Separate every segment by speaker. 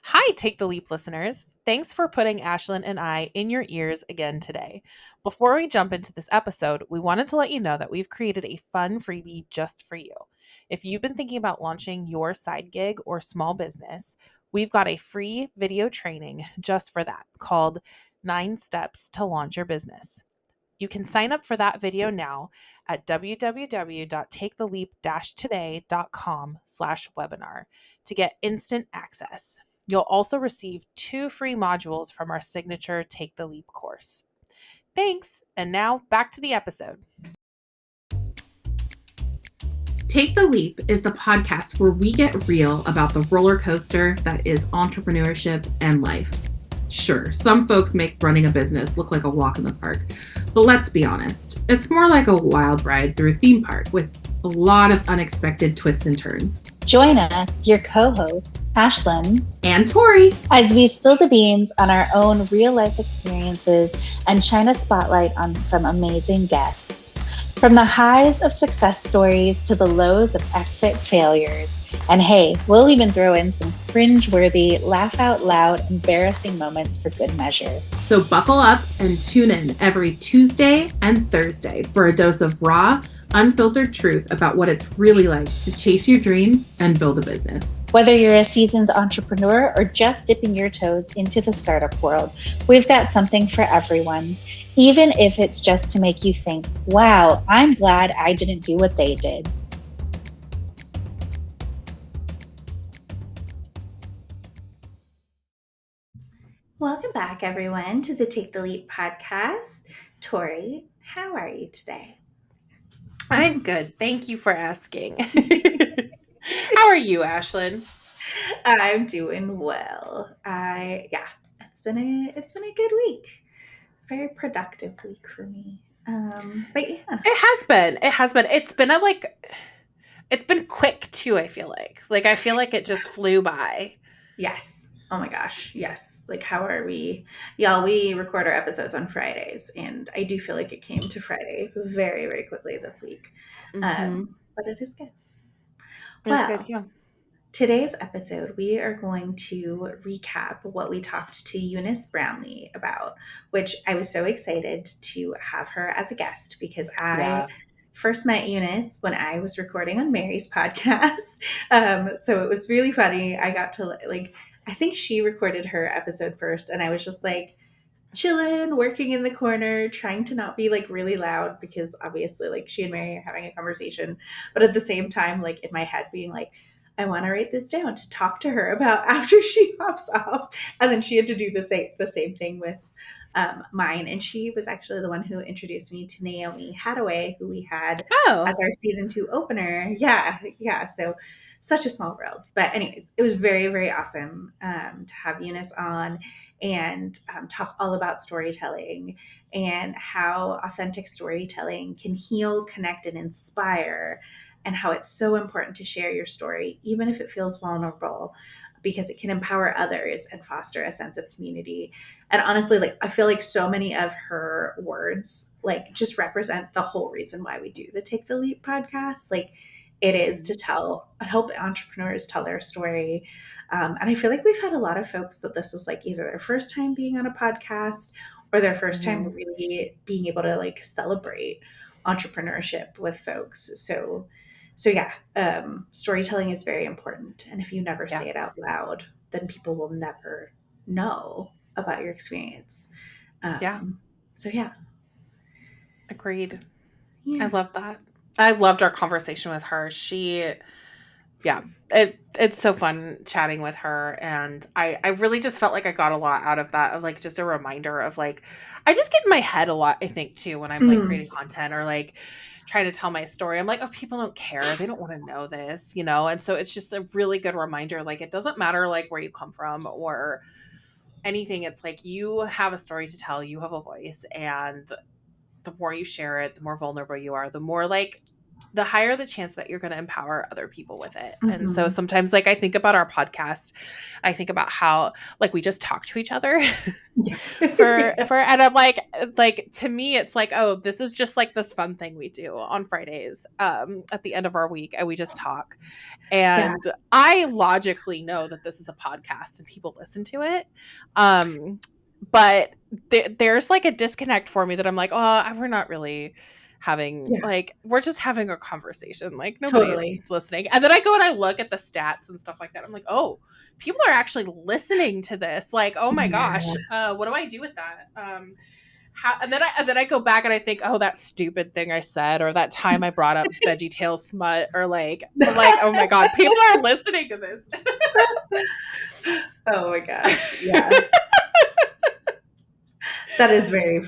Speaker 1: Hi, Take the Leap listeners. Thanks for putting Ashlyn and I in your ears again today. Before we jump into this episode, we wanted to let you know that we've created a fun freebie just for you. If you've been thinking about launching your side gig or small business, we've got a free video training just for that called 9 Steps to Launch Your Business. You can sign up for that video now at www.taketheleap-today.com/webinar to get instant access. You'll also receive 2 free modules from our signature Take the Leap course. Thanks, and now back to the episode.
Speaker 2: Take the Leap is the podcast where we get real about the roller coaster that is entrepreneurship and life. Sure, some folks make running a business look like a walk in the park, but let's be honest, it's more like a wild ride through a theme park with a lot of unexpected twists and turns.
Speaker 3: Join us, your co-hosts, Ashlan
Speaker 2: and Tory,
Speaker 3: as we spill the beans on our own real-life experiences and shine a spotlight on some amazing guests. From the highs of success stories to the lows of epic failures. And hey, we'll even throw in some cringe-worthy, laugh-out-loud, embarrassing moments for good measure.
Speaker 2: So buckle up and tune in every Tuesday and Thursday for a dose of raw, unfiltered truth about what it's really like to chase your dreams and build a business.
Speaker 3: Whether you're a seasoned entrepreneur or just dipping your toes into the startup world, we've got something for everyone. Even if it's just to make you think, wow, I'm glad I didn't do what they did. Welcome back, everyone, to the Take the Leap podcast. Tori, how are you today?
Speaker 1: I'm good. Thank you for asking. How are you, Ashlyn?
Speaker 3: I'm doing well. It's been a good week. Very productive week for me. But yeah.
Speaker 1: It has been. It's been quick too, I feel like. I feel like it just flew by.
Speaker 3: Yes. Oh my gosh. Yes. How are we? Y'all, we record our episodes on Fridays, and I do feel like it came to Friday very, very quickly this week. But it is good.
Speaker 1: Good, yeah.
Speaker 3: Today's episode, we are going to recap what we talked to Eunice Brownlee about, which I was so excited to have her as a guest because I first met Eunice when I was recording on Mary's podcast. So it was really funny. I got to I think she recorded her episode first, and I was just chilling, working in the corner, trying to not be really loud because obviously she and Mary are having a conversation, but at the same time, in my head being I want to write this down to talk to her about after she hops off. And then she had to do the same thing with mine. And she was actually the one who introduced me to Naomi Hadaway, who we had as our season 2 opener. Yeah. So such a small world. But anyways, it was very, very awesome to have Eunice on and talk all about storytelling and how authentic storytelling can heal, connect, and inspire, and how it's so important to share your story, even if it feels vulnerable, because it can empower others and foster a sense of community. And honestly, I feel like so many of her words just represent the whole reason why we do the Take the Leap podcast. It is to help entrepreneurs tell their story. And I feel like we've had a lot of folks that this is either their first time being on a podcast or their first time really being able to celebrate entrepreneurship with folks. So yeah, storytelling is very important. And if you never say it out loud, then people will never know about your experience. So yeah.
Speaker 1: Agreed. Yeah. I love that. I loved our conversation with her. It's so fun chatting with her. And I really just felt like I got a lot out of that, of just a reminder of I just get in my head a lot, I think, too, when I'm creating content or trying to tell my story. I'm oh, people don't care. They don't want to know this, And so it's just a really good reminder. It doesn't matter where you come from or anything. It's you have a story to tell, you have a voice, and the more you share it, the more vulnerable you are, the more the higher the chance that you're going to empower other people with it. And so sometimes, like, I think about our podcast, I think about how, like, we just talk to each other and I'm like, to me, it's like, oh, this is just like this fun thing we do on Fridays, at the end of our week, and we just talk. And I logically know that this is a podcast and people listen to it. But there's like a disconnect for me that I'm like, oh, we're not really having like, we're just having a conversation, like nobody's listening. And then I go and I look at the stats and stuff like that. I'm like, oh, people are actually listening to this. Like, oh my gosh, what do I do with that? And then I go back and I think, oh, that stupid thing I said, or that time I brought up VeggieTales smut, or like, I'm like, oh my god, people are listening to this.
Speaker 3: Oh my gosh, yeah. That is very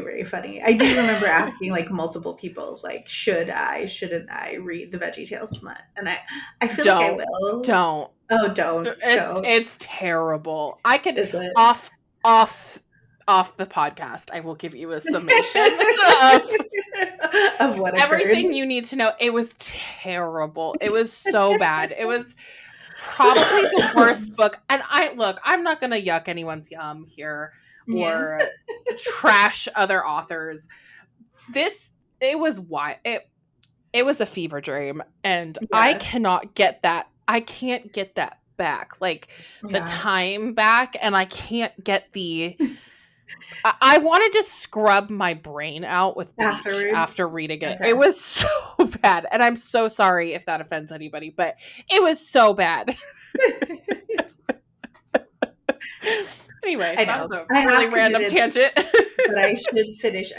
Speaker 3: very funny. I do remember asking like multiple people, like, shouldn't I read the VeggieTales smut? And I feel like I will.
Speaker 1: Don't.
Speaker 3: Oh, don't.
Speaker 1: It's terrible. I could off the podcast, I will give you a summation
Speaker 3: of what
Speaker 1: everything
Speaker 3: occurred.
Speaker 1: you need to know. It was terrible. It was so bad. It was probably the worst book. And I'm not going to yuck anyone's yum here or trash other authors. It was a fever dream, and I cannot get that. I can't get that back. Like the time back, and I can't get the I wanted to scrub my brain out with bleach after reading it. It was so bad. And I'm so sorry if that offends anybody, but it was so bad. Anyway, that was a really random tangent.
Speaker 3: But I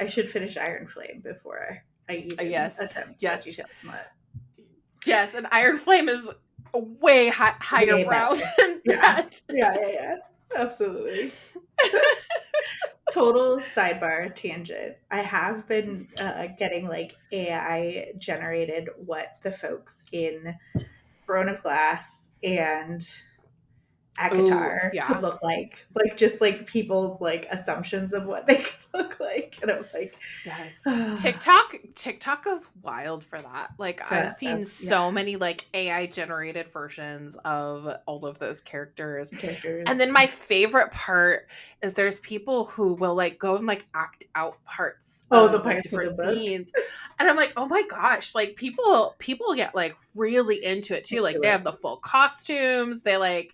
Speaker 3: should finish Iron Flame before I even attempt VeggieTales smut.
Speaker 1: Yes, and Iron Flame is way higher brow than that.
Speaker 3: Yeah. Absolutely. Total sidebar tangent. I have been getting like AI generated what the folks in Throne of Glass and Akatar could look like just like people's like assumptions of what they could look like, and I'm like,
Speaker 1: yes. TikTok goes wild for that. Like I've seen so many like AI generated versions of all of those characters. And then my favorite part is there's people who will like go and like act out parts
Speaker 3: the parts of the book.
Speaker 1: Scenes. And I'm like, oh my gosh, like people get like really into it too. Like they have the full costumes, they like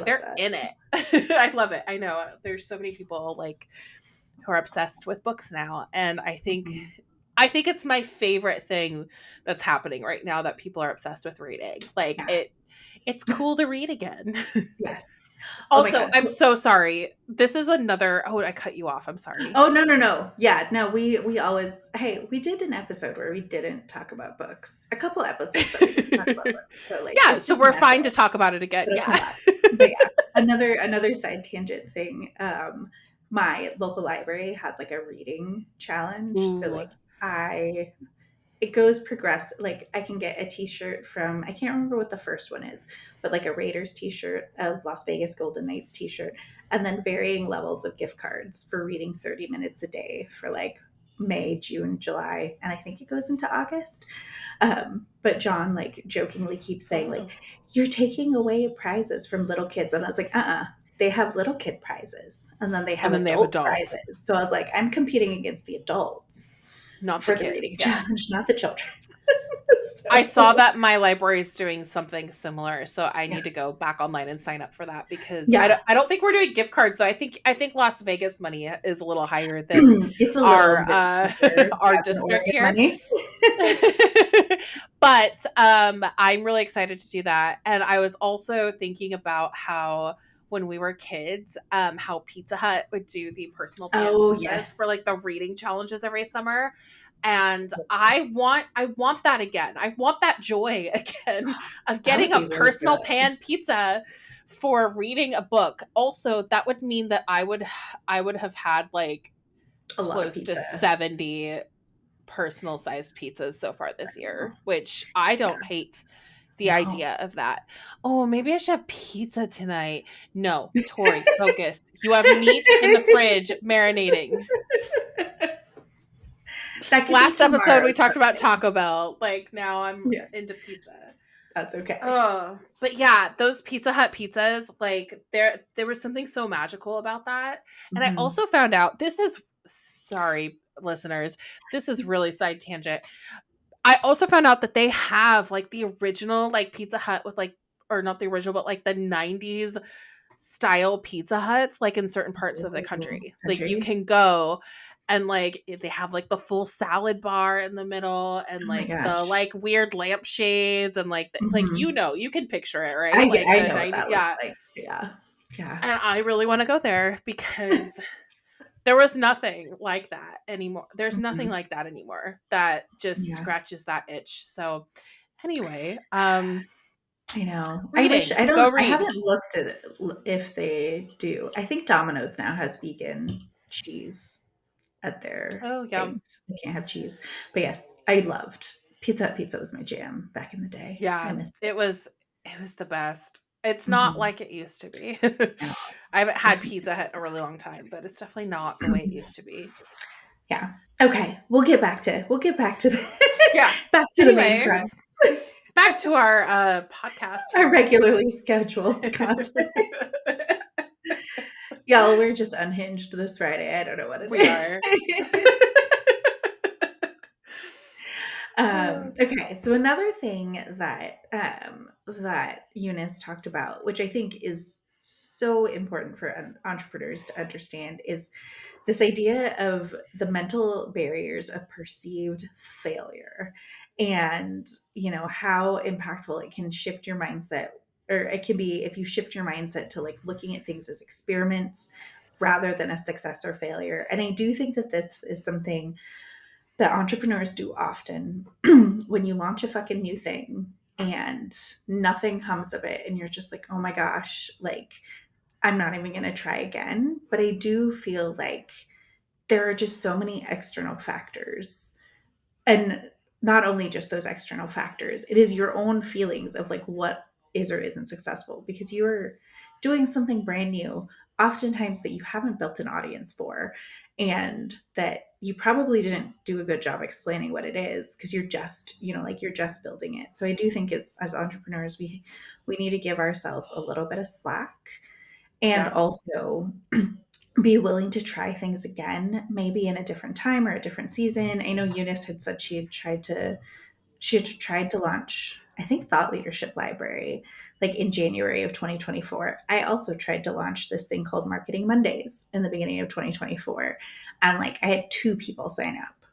Speaker 1: they're in it. I love it. I know there's so many people like who are obsessed with books now, and I think it's my favorite thing that's happening right now, that people are obsessed with reading. Like it's cool to read again.
Speaker 3: Yes.
Speaker 1: Also, I'm so sorry. This is another. Oh, I cut you off. I'm sorry.
Speaker 3: Oh, no. Yeah, no. We always. Hey, we did an episode where we didn't talk about books. A couple episodes that we didn't talk about books. So like,
Speaker 1: so we're fine to talk about it again.
Speaker 3: But another side tangent thing. My local library has like a reading challenge. Ooh. So like it goes like I can get a t-shirt from, I can't remember what the first one is, but like a Raiders t-shirt, a Las Vegas Golden Knights t-shirt, and then varying levels of gift cards for reading 30 minutes a day for like May, June, July, and I think it goes into August. But John like jokingly keeps saying like, you're taking away prizes from little kids. And I was like, they have little kid prizes, and then they have adult prizes. So I was like, I'm competing against the adults.
Speaker 1: Not
Speaker 3: for
Speaker 1: the
Speaker 3: the reading challenge, not the children.
Speaker 1: So. I saw that my library is doing something similar, so I need to go back online and sign up for that, because I don't think we're doing gift cards. So I think Las Vegas money is a little higher than our district here. But I'm really excited to do that, and I was also thinking about how, when we were kids, how Pizza Hut would do the personal for like the reading challenges every summer. And I want that again. I want that joy again of getting a personal pan pizza for reading a book. Also, that would mean that I would have had like close to 70 personal sized pizzas so far this year, which I don't hate the idea of that. Oh, maybe I should have pizza tonight. No, Tori, focus. You have meat in the fridge marinating.
Speaker 3: That could
Speaker 1: Last
Speaker 3: be
Speaker 1: episode we
Speaker 3: tomorrow's
Speaker 1: talked about
Speaker 3: question.
Speaker 1: Taco Bell. Like now I'm
Speaker 3: Yeah,
Speaker 1: into pizza.
Speaker 3: that's okay.
Speaker 1: Oh, but yeah, those Pizza Hut pizzas, like there was something so magical about that. And I
Speaker 3: Mhm.
Speaker 1: also found out sorry, listeners, this is really side tangent. I also found out that they have like the original like Pizza Hut with like, or not the original, but like the 90s style Pizza Huts like in certain parts of the
Speaker 3: Ooh,
Speaker 1: country. Like you
Speaker 3: country.
Speaker 1: can go and like they have like the full salad bar in the middle and
Speaker 3: Oh my
Speaker 1: like the
Speaker 3: gosh.
Speaker 1: like weird lampshades and like
Speaker 3: Mhm.
Speaker 1: you can picture it, right? Like
Speaker 3: I
Speaker 1: the
Speaker 3: know what
Speaker 1: 90,
Speaker 3: that looks
Speaker 1: yeah.
Speaker 3: like. Yeah. Yeah.
Speaker 1: And I really want to go there because there was nothing like that anymore. There's nothing
Speaker 3: Mhm.
Speaker 1: like that anymore that just
Speaker 3: Yeah.
Speaker 1: scratches that itch. So anyway,
Speaker 3: I know.
Speaker 1: reading. Go
Speaker 3: I
Speaker 1: read.
Speaker 3: haven't looked at if they do. I think Domino's now has vegan cheese at their
Speaker 1: Oh, yeah.
Speaker 3: things. They can't have cheese. But yes, I loved Pizza Hut. Pizza was my jam back in the day. I
Speaker 1: Yeah,
Speaker 3: missed
Speaker 1: it was the best. It's
Speaker 3: it.
Speaker 1: not
Speaker 3: Mhm.
Speaker 1: like it used to be.
Speaker 3: No,
Speaker 1: I haven't had
Speaker 3: definitely.
Speaker 1: Pizza Hut in a really long time, but it's definitely not the way it used to be.
Speaker 3: Yeah. Okay. We'll get back to the
Speaker 1: Yeah.
Speaker 3: back to the main
Speaker 1: Anyway,
Speaker 3: crux.
Speaker 1: back to our podcast
Speaker 3: Our
Speaker 1: here.
Speaker 3: regularly scheduled content. Y'all, we're just unhinged this Friday. I don't know what it
Speaker 1: We are.
Speaker 3: is. Okay, so another thing that Eunice talked about, which I think is so important for entrepreneurs to understand, is this idea of the mental barriers of perceived failure, and how impactful it can shift your mindset, or it can be if you shift your mindset to like looking at things as experiments rather than a success or failure. And I do think that this is something that entrepreneurs do often. When you launch a fucking new thing and nothing comes of it and you're just like, oh my gosh, like I'm not even going to try again. But I do feel like there are just so many external factors, and not only just those external factors, it is your own feelings of like what is or isn't successful, because you're doing something brand new, oftentimes that you haven't built an audience for, and that you probably didn't do a good job explaining what it is, because you're just like you're just building it. So I do think as entrepreneurs, we need to give ourselves a little bit of slack, and
Speaker 1: Yeah.
Speaker 3: also be willing to try things again, maybe in a different time or a different season. I know Eunice had said she had tried to launch, I think, Thought Leadership Library like in January of 2024. I also tried to launch this thing called Marketing Mondays in the beginning of 2024. And like I had 2 people sign up,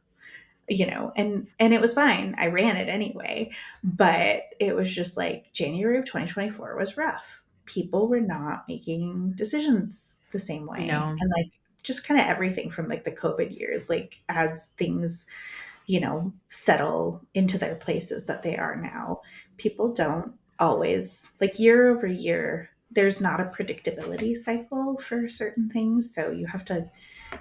Speaker 3: and it was fine. I ran it anyway, but it was just like January of 2024 was rough. People were not making decisions the same way.
Speaker 1: No.
Speaker 3: And like just kind of everything from like the COVID years, like as things, settle into their places that they are now, people don't always, like, year over year, there's not a predictability cycle for certain things. So you have to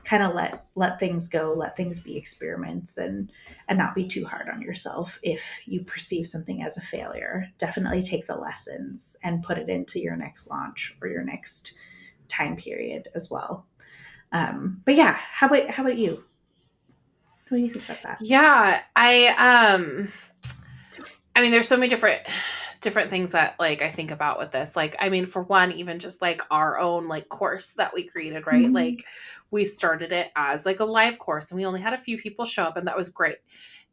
Speaker 3: kind of let things go, let things be experiments, and not be too hard on yourself if you perceive something as a failure. Definitely take the lessons and put it into your next launch or your next time period as well. But yeah, how about you? What do you think about that?
Speaker 1: Yeah, I mean there's so many different things that like I think about with this. Like I mean for one, even just like our own like course that we created, right?
Speaker 3: Mhm.
Speaker 1: Like we started it as like a live course and we only had a few people show up and that was great.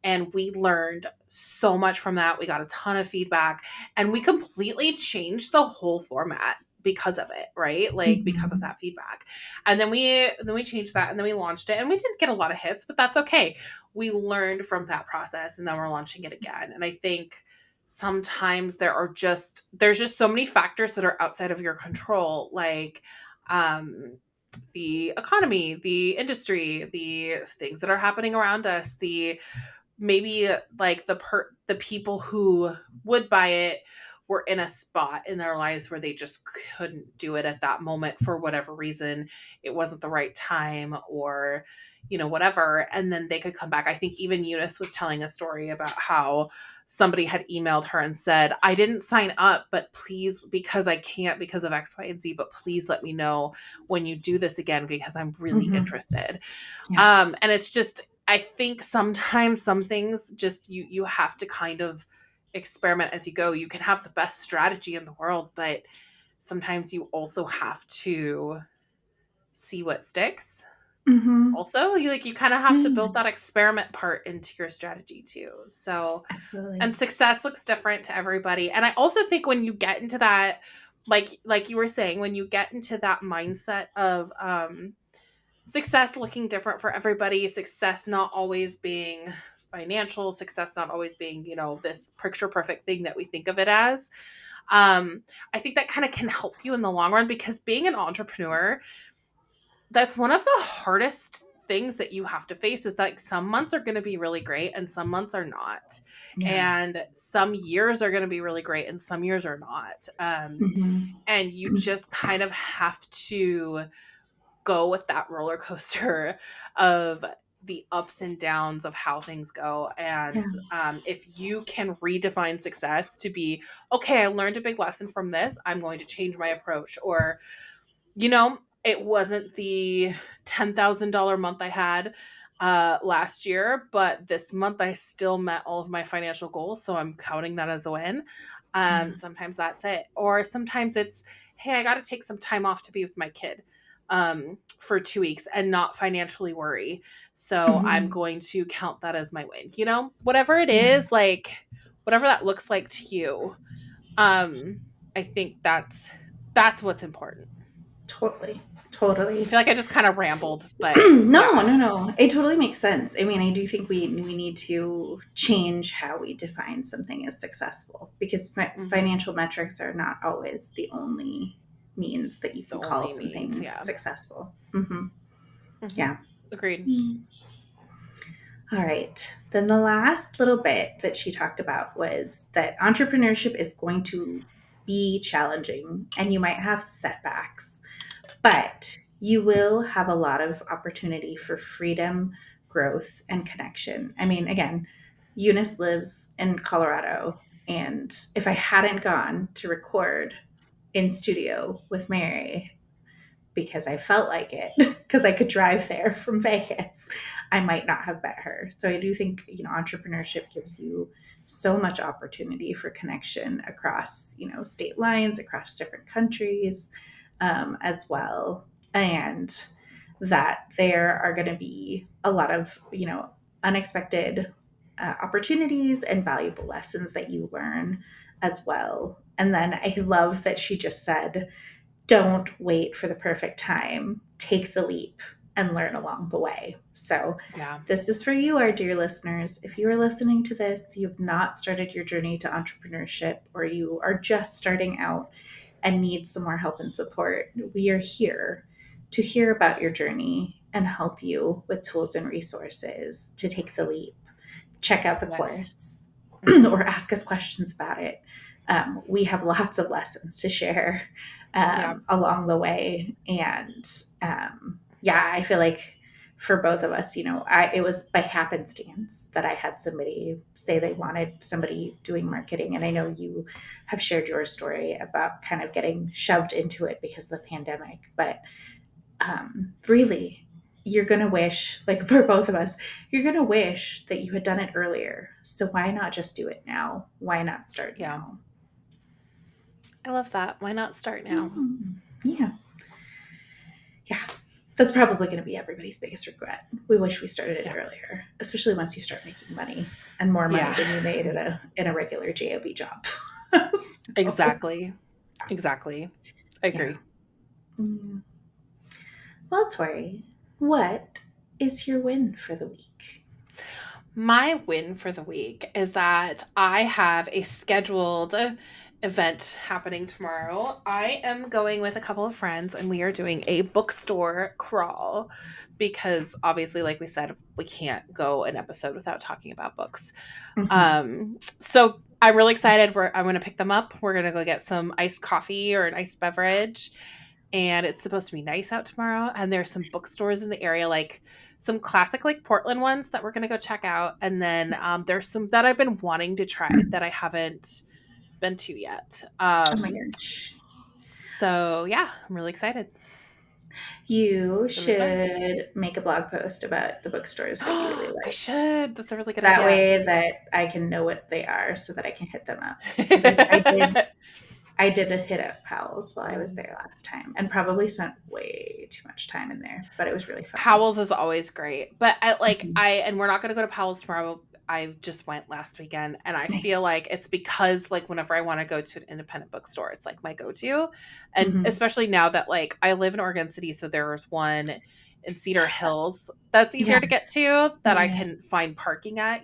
Speaker 1: And we learned so much from that. We got a ton of feedback and we completely changed the whole format because of it, right? Like because of
Speaker 3: Mhm.
Speaker 1: that feedback. And then we changed that and then we launched it and we didn't get a lot of hits, but that's okay. We learned from that process and then we're launching it again. And I think sometimes there's just so many factors that are outside of your control, like um the economy, the industry, the things that are happening around us, the maybe like the people who would buy it were in a spot in their lives where they just couldn't do it at that moment for whatever reason. It wasn't the right time or whatever, and then they could come back. I think even Eunice was telling a story about how somebody had emailed her and said, I didn't sign up, but please, because I can't because of X, Y, and Z, but please let me know when you do this again because I'm really
Speaker 3: Mhm.
Speaker 1: interested.
Speaker 3: Yeah.
Speaker 1: And it's just I think sometimes some things just you have to kind of experiment as you go. You can have the best strategy in the world, but sometimes you also have to see what sticks.
Speaker 3: Mm-hmm.
Speaker 1: Also, you kind of have to
Speaker 3: Yeah,
Speaker 1: build that experiment part into your strategy too. So,
Speaker 3: absolutely.
Speaker 1: and success looks different to everybody. And I also think when you get into that, like you were saying, when you get into that mindset of success looking different for everybody, success not always being financial, success not always being, this picture perfect thing that we think of it as. I think that kind of can help you in the long run, because being an entrepreneur, that's one of the hardest things that you have to face, is that some months are going to be really great and some months are not.
Speaker 3: Yeah.
Speaker 1: And some years are going to be really great and some years are not.
Speaker 3: Mm-hmm.
Speaker 1: And you just kind of have to go with that roller coaster of the ups and downs of how things go. And
Speaker 3: Yeah.
Speaker 1: if you can redefine success to be, okay, I learned a big lesson from this, I'm going to change my approach. Or, it wasn't the $10,000 month I had last year, but this month I still met all of my financial goals. So I'm counting that as a win.
Speaker 3: Yeah.
Speaker 1: Sometimes that's it. Or sometimes it's, hey, I got to take some time off to be with my kid for 2 weeks and not financially worry. So I'm
Speaker 3: Mm-hmm.
Speaker 1: going to count that as my win. Whatever it
Speaker 3: Yeah.
Speaker 1: is, like whatever that looks like to you. I think that's what's important.
Speaker 3: Totally.
Speaker 1: I
Speaker 3: Totally.
Speaker 1: feel like I just kind of rambled, but
Speaker 3: No,
Speaker 1: yeah.
Speaker 3: no, no. It totally makes sense. I mean, I do think we need to change how we define something as successful, because
Speaker 1: Hmm.
Speaker 3: financial metrics are not always the only means that you
Speaker 1: The
Speaker 3: can call
Speaker 1: only means,
Speaker 3: something
Speaker 1: yeah.
Speaker 3: successful. Mm-hmm.
Speaker 1: Hmm.
Speaker 3: Yeah.
Speaker 1: Agreed.
Speaker 3: Mm. All right. Then the last little bit that she talked about was that entrepreneurship is going to be challenging and you might have setbacks, but you will have a lot of opportunity for freedom, growth, and connection. I mean, again, Eunice lives in Colorado, and if I hadn't gone to record in studio with Mary because I felt like it, because I could drive there from Vegas, I might not have met her. So I do think, entrepreneurship gives you so much opportunity for connection across, state lines, across different countries, as well. And that there are going to be a lot of, unexpected opportunities and valuable lessons that you learn as well. And then I love that she just said, don't wait for the perfect time. Take the leap and learn along the way. So,
Speaker 1: Yeah.
Speaker 3: this is for you, our dear listeners. If you are listening to this, you've not started your journey to entrepreneurship, or you are just starting out and need some more help and support, we are here to hear about your journey and help you with tools and resources to take the leap. Check out the
Speaker 1: Yes.
Speaker 3: course
Speaker 1: Hmm.
Speaker 3: or ask us questions about it. We have lots of lessons to share
Speaker 1: Yeah.
Speaker 3: along the way. And yeah, I feel like for both of us, it was by happenstance that I had somebody say they wanted somebody doing marketing. And I know you have shared your story about kind of getting shoved into it because of the pandemic. But really, you're going to wish, like for both of us, you're going to wish that you had done it earlier. So why not just do it now? Why not start
Speaker 1: Yeah.
Speaker 3: now?
Speaker 1: I love that. Why not start now?
Speaker 3: Yeah. Yeah. That's probably going to be everybody's biggest regret. We wish we started it
Speaker 1: Yeah.
Speaker 3: earlier, especially once you start making money, and more money
Speaker 1: Yeah.
Speaker 3: than you made in a regular job job. So,
Speaker 1: Exactly. Exactly. I
Speaker 3: yeah.
Speaker 1: agree.
Speaker 3: Mm. Well, Tori, what is your win for the week?
Speaker 1: My win for the week is that I have a scheduled event happening tomorrow. I am going with a couple of friends and we are doing a bookstore crawl, because obviously, like we said, we can't go an episode without talking about books.
Speaker 3: Mm-hmm.
Speaker 1: So I'm really excited. I'm going to pick them up. We're going to go get some iced coffee or an iced beverage, and it's supposed to be nice out tomorrow. And there's some bookstores in the area, like some classic, like Portland ones that we're gonna go check out. And then there's some that I've been wanting to try that I haven't been to yet.
Speaker 3: Oh my gosh.
Speaker 1: So yeah, I'm really excited.
Speaker 3: You
Speaker 1: It's gonna be fun.
Speaker 3: should make a blog post about the bookstores that you really
Speaker 1: I
Speaker 3: liked.
Speaker 1: should. That's a really good
Speaker 3: That
Speaker 1: idea.
Speaker 3: way that I can know what they are so that I can hit them up. Because I did a hit up Powell's while I was
Speaker 1: Mm.
Speaker 3: there last time and probably spent way too much time in there, but it was really fun.
Speaker 1: Powell's is always great. But and we're not gonna go to Powell's tomorrow. I just went last weekend, and I feel
Speaker 3: Nice.
Speaker 1: like it's because like whenever I want to go to an independent bookstore, it's like my go-to. And
Speaker 3: Hmm.
Speaker 1: especially now that like I live in Oregon City, so there's one in Cedar Hills that's
Speaker 3: Yeah,
Speaker 1: easier to get to that I
Speaker 3: yeah,
Speaker 1: can find parking at.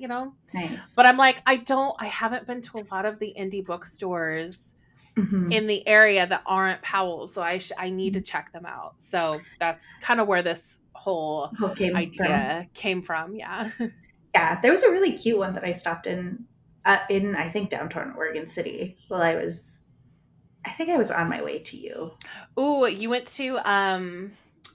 Speaker 3: nice.
Speaker 1: But I'm like, I haven't been to a lot of the indie bookstores
Speaker 3: Hmm.
Speaker 1: in the area that aren't Powell's, so I need to check them out. So that's kind of where this whole
Speaker 3: Who came from?
Speaker 1: idea came from. Yeah.
Speaker 3: Yeah, there was a really cute one that I stopped in I think downtown Oregon City while I think I was on my way to you.
Speaker 1: Ooh, you went to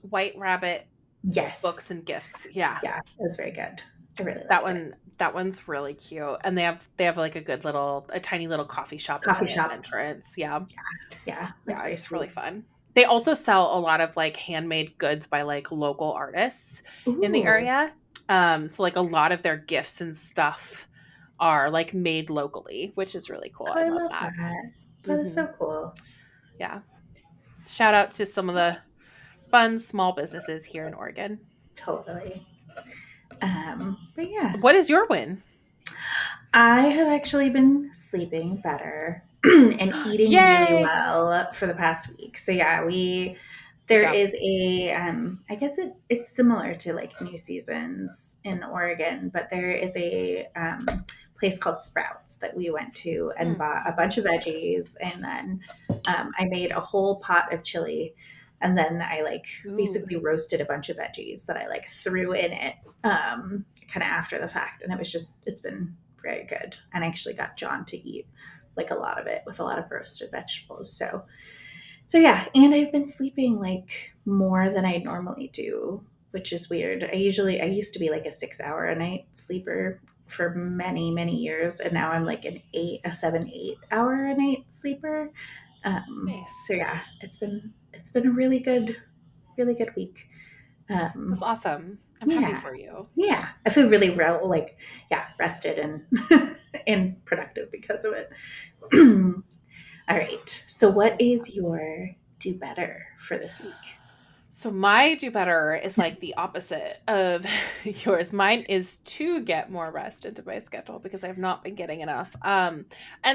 Speaker 1: White Rabbit Books
Speaker 3: Yes.
Speaker 1: and Gifts. Yeah.
Speaker 3: Yeah, it was very good. I really
Speaker 1: That
Speaker 3: liked it.
Speaker 1: one's really cute. And they have like a tiny little coffee shop at
Speaker 3: Coffee
Speaker 1: the
Speaker 3: shop.
Speaker 1: entrance. Yeah.
Speaker 3: Yeah, that's
Speaker 1: Yeah,
Speaker 3: very
Speaker 1: it's really
Speaker 3: sweet.
Speaker 1: fun. They also sell a lot of like handmade goods by like local artists in the
Speaker 3: Ooh,
Speaker 1: area. So like a lot of their gifts and stuff are like made locally, which is really cool.
Speaker 3: oh,
Speaker 1: I
Speaker 3: I
Speaker 1: love
Speaker 3: love
Speaker 1: that.
Speaker 3: that. That is
Speaker 1: Hmm.
Speaker 3: so cool.
Speaker 1: Yeah. Shout out to some of the fun small businesses here in Oregon.
Speaker 3: Totally. But yeah,
Speaker 1: What is your win?
Speaker 3: I have actually been sleeping better and eating really
Speaker 1: Yay!
Speaker 3: well for the past week. So yeah,
Speaker 1: Good
Speaker 3: there
Speaker 1: job.
Speaker 3: is I guess it's similar to like New Seasons in Oregon, but there is a place called Sprouts that we went to and
Speaker 1: Mm.
Speaker 3: bought a bunch of veggies, and then I made a whole pot of chili, and then I like
Speaker 1: Ooh.
Speaker 3: basically roasted a bunch of veggies that I like threw in it kind of after the fact, and it's been very good. And I actually got John to eat like a lot of it with a lot of roasted vegetables. So yeah, and I've been sleeping like more than I normally do, which is weird. I used to be like a 6 hour a night sleeper for many, many years, and now I'm like a 7, 8 hour a night sleeper. So
Speaker 1: Nice.
Speaker 3: yeah, it's been a really good week.
Speaker 1: That's
Speaker 3: Um,
Speaker 1: awesome. I'm happy
Speaker 3: yeah,
Speaker 1: for you.
Speaker 3: yeah, I feel really like yeah, rested and and productive because of it. All right. So, what is your do better for this week?
Speaker 1: So my do better is like the opposite of yours. Mine is to get more rest into my schedule because I've not been getting enough. And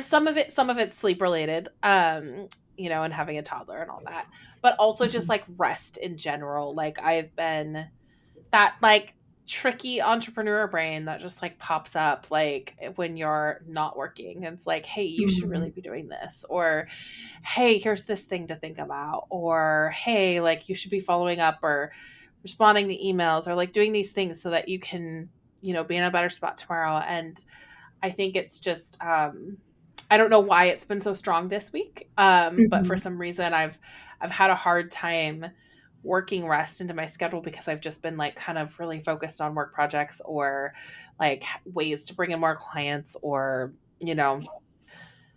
Speaker 1: some of it's sleep related. And having a toddler and all that. But also just
Speaker 3: Mhm.
Speaker 1: like rest in general. Like I've been that like tricky entrepreneur brain that just like pops up like when you're not working. And it's like, hey, you should really
Speaker 3: Mhm.
Speaker 1: be doing this. Or hey, here's this thing to think about. Or hey, like you should be following up or responding to emails or like doing these things so that you can, be in a better spot tomorrow. And I think it's just I don't know why it's been so strong this week. But for
Speaker 3: Mhm.
Speaker 1: some reason I've had a hard time working rest into my schedule because I've just been like kind of really focused on work projects or like ways to bring in more clients or,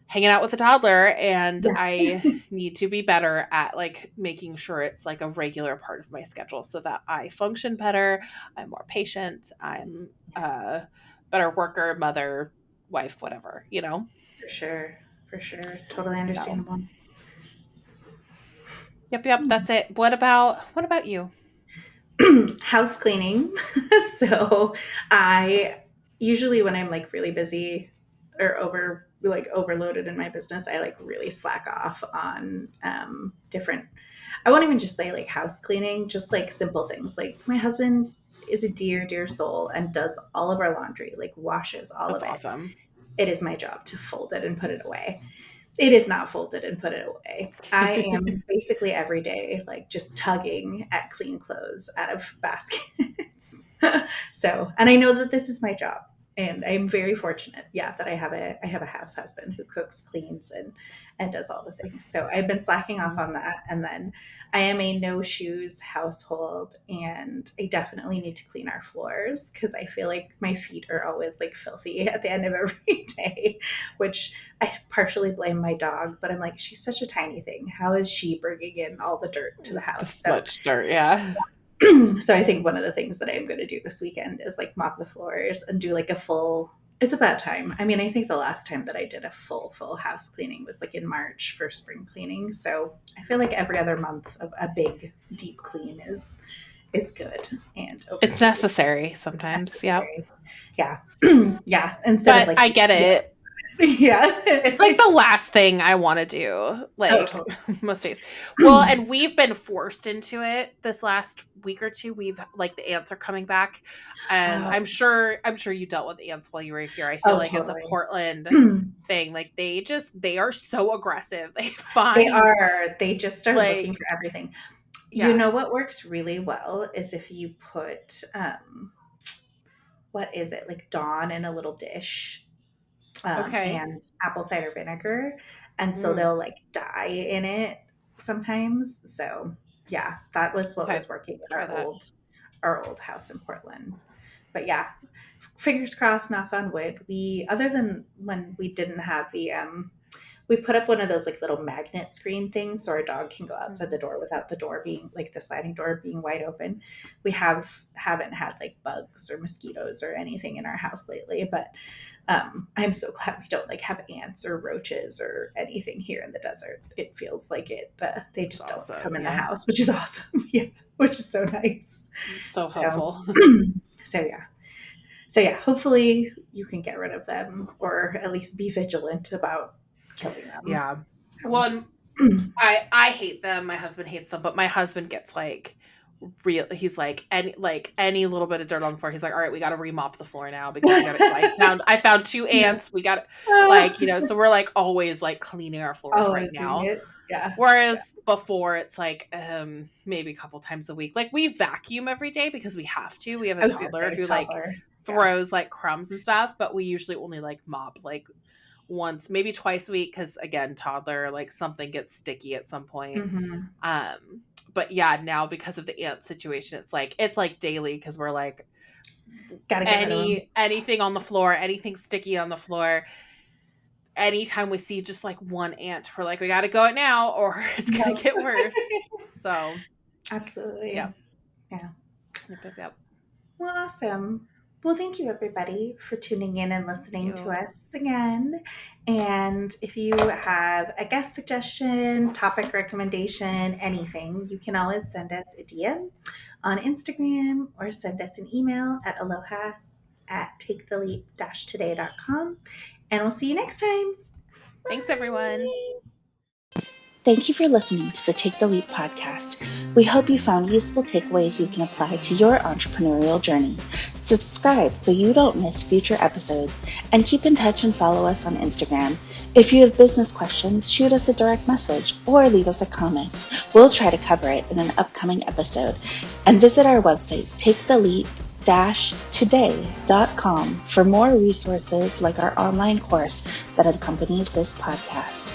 Speaker 1: hanging out with a toddler, and
Speaker 3: Yeah,
Speaker 1: I need to be better at like making sure it's like a regular part of my schedule so that I function better, I'm more patient, I'm a better worker, mother, wife, whatever.
Speaker 3: for sure. For sure. Totally
Speaker 1: So,
Speaker 3: understandable.
Speaker 1: yep, that's it. What about you?
Speaker 3: House cleaning. So, I usually when I'm like really busy or overloaded in my business, I like really slack off on different I won't even just say like house cleaning, just like simple things. Like my husband is a dear, dear soul and does all of our laundry, like washes all
Speaker 1: That's
Speaker 3: of it.
Speaker 1: awesome.
Speaker 3: It is my job to fold it and put it away. It is not folded and put it away. I am basically every day like just tugging at clean clothes out of baskets. So, and I know that this is my job. And I'm very fortunate, that I have a house husband who cooks, cleans, and does all the things. So I've been slacking off on that. And then I am a no shoes household, and I definitely need to clean our floors because I feel like my feet are always like filthy at the end of every day, which I partially blame my dog, but I'm like, she's such a tiny thing. How is she bringing in all the dirt to the house?
Speaker 1: This much dirt, yeah.
Speaker 3: So I think one of the things that I'm going to do this weekend is like mop the floors and do like a full, it's about time. I mean, I think the last time that I did a full house cleaning was like in March for spring cleaning. So I feel like every other month of a big deep clean is good. And
Speaker 1: it's necessary sometimes.
Speaker 3: Necessary.
Speaker 1: Yeah.
Speaker 3: Yeah. Instead of like,
Speaker 1: I get it.
Speaker 3: Yeah.
Speaker 1: It's like the last thing I want to do, like
Speaker 3: totally.
Speaker 1: most days. Well, and we've been forced into it this last week or two. We've like the ants are coming back, and I'm sure you dealt with ants while you were here. I feel like
Speaker 3: totally.
Speaker 1: It's a Portland thing. Like they are so aggressive.
Speaker 3: They just start looking for everything. Yeah. You know what works really well is if you put what is it, like Dawn in a little dish. And apple cider vinegar, and so they'll like die in it sometimes. So yeah, that was what was working in our old house in Portland. But yeah, fingers crossed, knock on wood. Other than when we didn't have the we put up one of those like little magnet screen things so our dog can go outside the door without the door being like the sliding door being wide open. We haven't had like bugs or mosquitoes or anything in our house lately, but I'm so glad we don't like have ants or roaches or anything here in the desert. It feels like they just don't come in the house, which is awesome. Yeah, which is so nice.
Speaker 1: So helpful.
Speaker 3: So yeah, hopefully you can get rid of them or at least be vigilant about killing them.
Speaker 1: Yeah. Well, I hate them. My husband hates them, but my husband gets like he's like any little bit of dirt on the floor, he's like, all right, we got to remop the floor now because I found 2 ants. We got like, so we're like always like cleaning our floors right now.
Speaker 3: Yeah.
Speaker 1: Whereas before it's like maybe a couple times a week. Like we vacuum every day because we have to. We have a toddler who like throws like crumbs and stuff, but we usually only like mop like once, maybe twice a week because again, toddler, like something gets sticky at some point. But yeah, now because of the ant situation, it's like daily because we're like,
Speaker 3: gotta get
Speaker 1: anything on the floor, anything sticky on the floor. Anytime we see just like one ant, we're like, we got to go it now, or it's gonna get worse. So,
Speaker 3: absolutely,
Speaker 1: yeah.
Speaker 3: Yep. Well, awesome. Well, thank you everybody for tuning in and listening to us again. And if you have a guest suggestion, topic recommendation, anything, you can always send us a DM on Instagram or send us an email at aloha@taketheleap-today.com. And we'll see you next time.
Speaker 1: Thanks, everyone.
Speaker 4: Thank you for listening to the Take the Leap podcast. We hope you found useful takeaways you can apply to your entrepreneurial journey. Subscribe so you don't miss future episodes, and keep in touch and follow us on Instagram. If you have business questions, shoot us a direct message or leave us a comment. We'll try to cover it in an upcoming episode. And visit our website, taketheleap-today.com for more resources like our online course that accompanies this podcast.